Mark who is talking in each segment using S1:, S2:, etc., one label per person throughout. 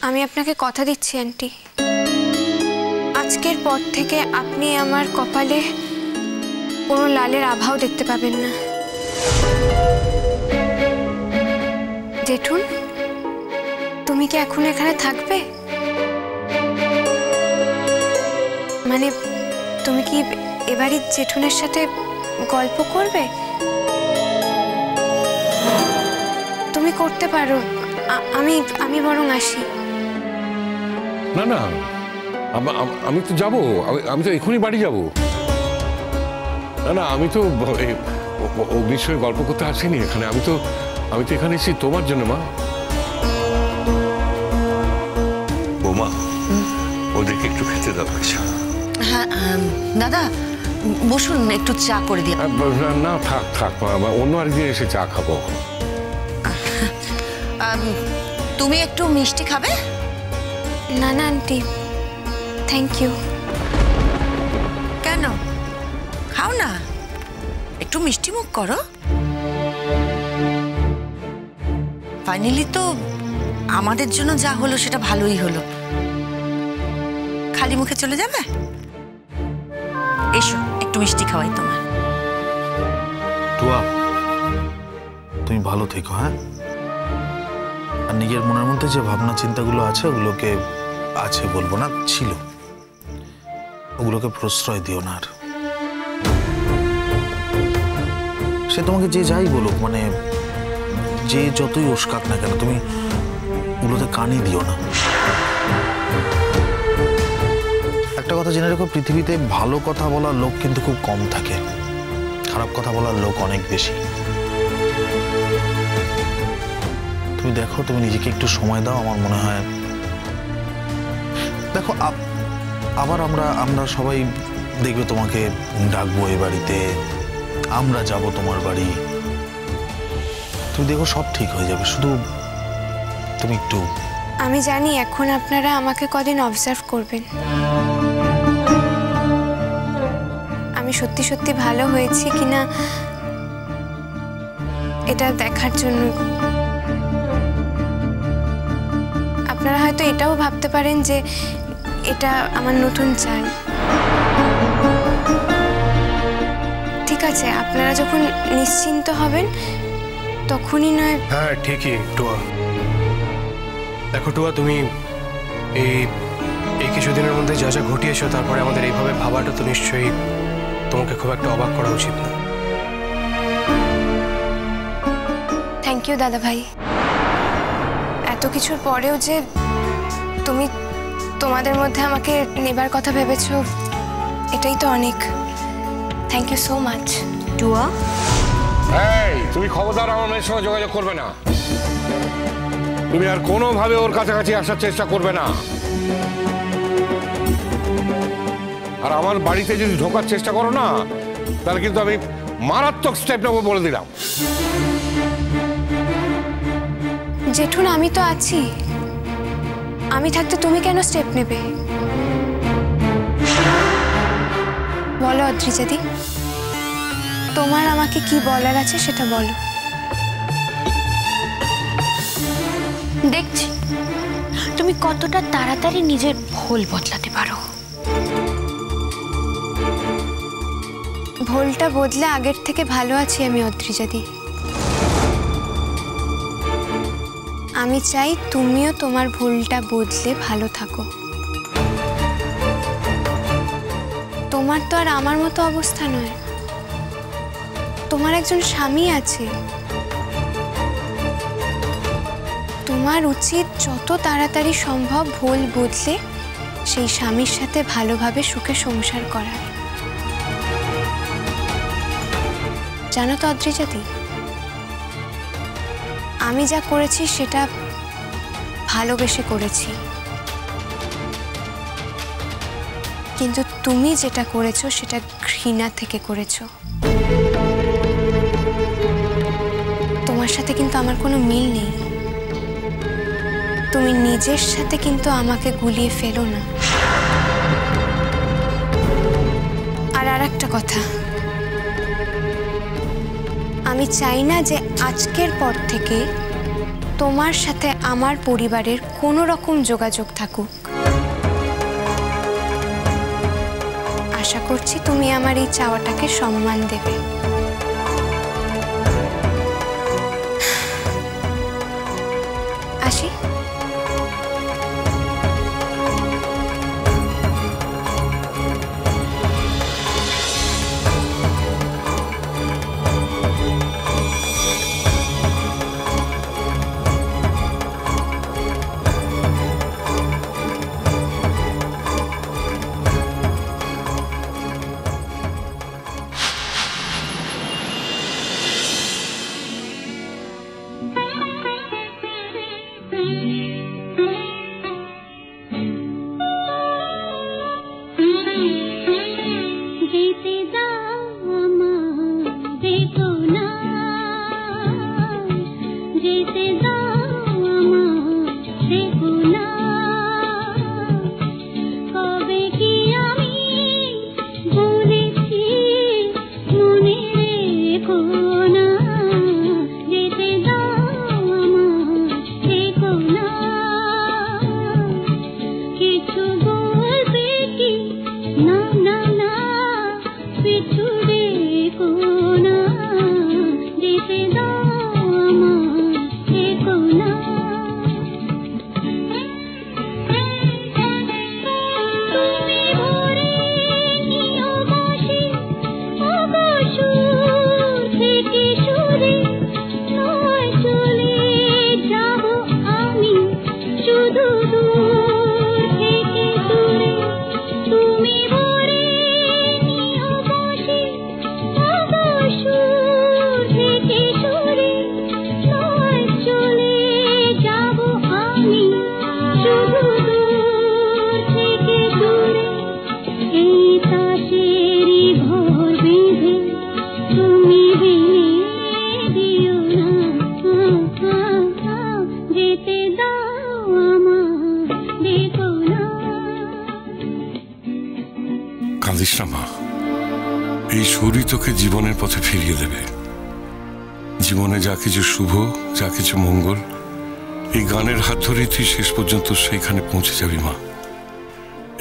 S1: আমি আপনাকে কথা দিচ্ছি আন্টি, আজকের পর থেকে আপনি আমার কপালে কোনো লালের আভাও দেখতে পাবেন না। জেঠুন, তুমি কি এখন এখানে থাকবে? মানে তুমি কি এবারই জেঠুনের সাথে গল্প করবে? তুমি করতে পারো, আমি বরং আসি।
S2: না না, আমি তো যাবো, আমি তো এখনই বাড়ি যাব। না না, আমি তো অগ্নির সঙ্গে গল্প করতে আসিনি এখানে। আমি তো এখানে এসেছি তোমার জন্য মা।
S3: বৌমা, ওদেরকে একটু খেতে দাও কিছু।
S4: হ্যাঁ দাদা, বসুন, একটু চা করে দিই।
S2: না থাক থাক মা, অন্য আরেকদিন এসে চা খাবো।
S4: তুমি একটু মিষ্টি খাবে?
S1: না না আন্টি, থ্যাংক ইউ।
S4: কেন? খাও না, একটু মিষ্টি মুখ করো। ফাইনালি তো আমাদের জন্য যা হলো সেটা ভালোই হলো। খালি মুখে চলে যাবে? এসো, একটু মিষ্টি খাওয়াই তোমার।
S5: টুয়া, তুমি ভালো থেকো। হ্যাঁ, আর নিজের মনের মধ্যে যে ভাবনা চিন্তাগুলো আছে ওগুলোকে আছে বলবো না, ছিল, ওগুলোকে প্রশ্রয় দিও না। আর সে তোমাকে যে যাই বলুক, মানে যে যতই উস্কাক না কেন, তুমি ওগুলোতে কানই দিও না। একটা কথা জেনে রেখো, পৃথিবীতে ভালো কথা বলার লোক কিন্তু খুব কম থাকে, খারাপ কথা বলার লোক অনেক বেশি। তুমি দেখো, তুমি নিজেকে একটু সময় দাও, আমার মনে হয়। দেখো, আবার আমরা সবাই দেখবে তোমাকে ডাকবো এই বাড়িতে, আমরা যাব তোমার বাড়ি। তুমি দেখো, সব ঠিক হয়ে যাবে, শুধু তুমি একটু।
S1: আমি জানি এখন আপনারা আমাকে কদিন অবজার্ভ করবেন, আমি সত্যি সত্যি ভালো হয়েছি কিনা এটা দেখার জন্য। আপনারা হয়তো এটাও ভাবতে পারেন যে এটা আমার নতুন চাল। ঠিক আছে, আপনারা যখন নিশ্চিন্ত হবেন তখনই নয়।
S6: হ্যাঁ ঠিকই টুয়া। দেখো টুয়া, তুমি এই কিছুদিনের মধ্যে যা যা ঘটিয়েছো, তারপরে আমাদের এইভাবে ভাবাটা তো নিশ্চয়ই তোমাকে খুব একটা অবাক করা উচিত না।
S1: থ্যাংক ইউ দাদা ভাই, এত কিছুর পরেও যে তুমি তোমাদের মধ্যে আমাকে নেবার কথা ভেবেছো, এটাই তো অনেক। Thank you so much.
S4: টুয়া,
S2: এই তুমি খবরদার আমার মেয়ের সঙ্গে যোগাযোগ করবে না। তুমি আর কোনোভাবে ওর কাছাকাছি আসার চেষ্টা করবে না। আর আমার বাড়িতে যদি ঢোকার চেষ্টা করো না, তাহলে কিন্তু আমি মারাত্মক স্টেপ নেবো বলে দিলাম।
S1: জেঠুন, আমি তো আছি, আমি থাকতে তুমি কেন স্টেপ নেবে? বলো অদ্রিজাদি, তোমার আমাকে কি বলার আছে সেটা বলো।
S7: দেখছি তুমি কতটা তাড়াতাড়ি নিজের ভুল বদলাতে পারো।
S1: ভুলটা বদলে আগের থেকে ভালো আছি আমি অদ্রিজাদি। আমি চাই তুমিও তোমার ভুলটা বদলে ভালো থাকো। তোমার তো আর আমার মতো অবস্থা নয়, তোমার একজন স্বামী আছে। তোমার উচিত যত তাড়াতাড়ি সম্ভব ভুল বদলে সেই স্বামীর সাথে ভালোভাবে সুখে সংসার করা। জানো তো অদ্রিজাদি, আমি যা করেছি সেটা ভালোবেসে করেছি, কিন্তু তুমি যেটা করেছো সেটা ঘৃণা থেকে করেছো। তোমার সাথে কিন্তু আমার কোনো মিল নেই। তুমি নিজের সাথে কিন্তু আমাকে গুলিয়ে ফেলো না। আর আরেকটা কথা, আমি চাই না যে আজকের পর থেকে তোমার সাথে আমার পরিবারের কোনো রকম যোগাযোগ থাকুক। আশা করছি তুমি আমার এই চাওয়াটাকে সম্মান দেবে। আসি।
S2: কাঁদিস না মা, এই সুরই তোকে জীবনের পথে ফিরিয়ে দেবে। জীবনে যা কিছু শুভ, যা কিছু মঙ্গল, এই গানের হাত ধরেই তুই শেষ পর্যন্ত সেইখানে পৌঁছে যাবি মা।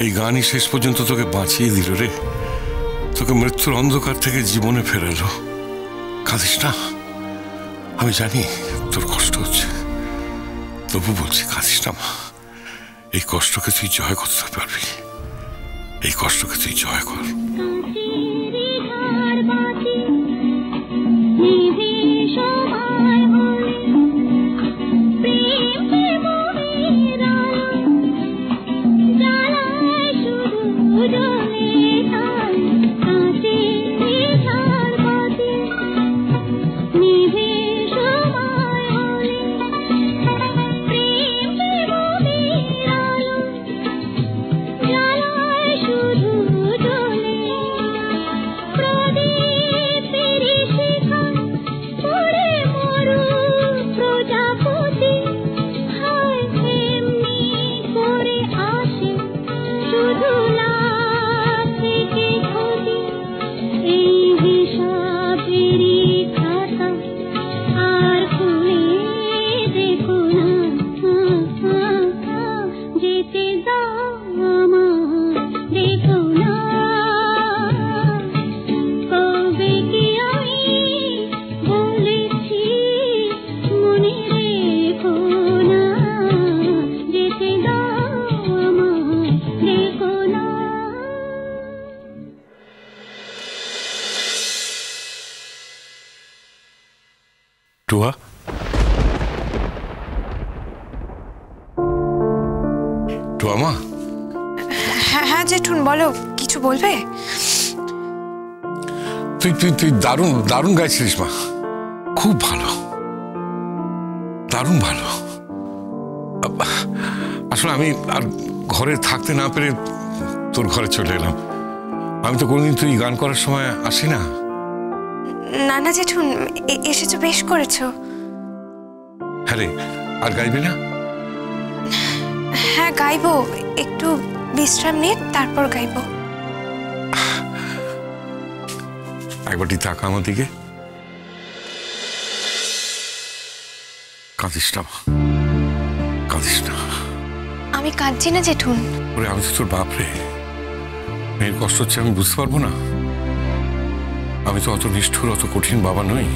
S2: এই গানই শেষ পর্যন্ত তোকে বাঁচিয়ে দিল রে, তোকে মৃত্যুর অন্ধকার থেকে জীবনে ফেরালো। কাঁদিস না, আমি জানি তোর কষ্ট হচ্ছে, তবু বলছি কাঁদিস না মা। এই কষ্টকে তুই জয় করতে পারবি, এই কষ্টকে তুই জয় কর। টুয়া, টুয়া মা।
S1: হ্যাঁ হ্যাঁ জেঠুন, বলো, কিছু বলবে?
S2: তুই তুই তুই দারুণ দারুণ গাইছিলিস মা, খুব ভালো, দারুণ ভালো। আসলে আমি আর ঘরে থাকতে না পেরে তোর ঘরে চলে এলাম। আমি তো কোনোদিন তুই গান করার সময় আসি না।
S1: না না জেঠুন, এসেছো, বেশ করেছো।
S2: হ্যাঁ রে, আর গাইবি না?
S1: হ্যাঁ গাইবো, একটু বিশ্রাম নিয়ে তারপর গাইবো।
S2: একবারটি তাকা আমার দিকে। কাঁদিস না মা, কাঁদিস না।
S1: আমি কাঁদছি না জেঠুন।
S2: ওরে আমি তো তোর বাপ রে, মেয়ের কষ্ট হচ্ছে আমি বুঝতে পারবো না? আমি তো অত নিষ্ঠুর অত কঠিন বাবা নই।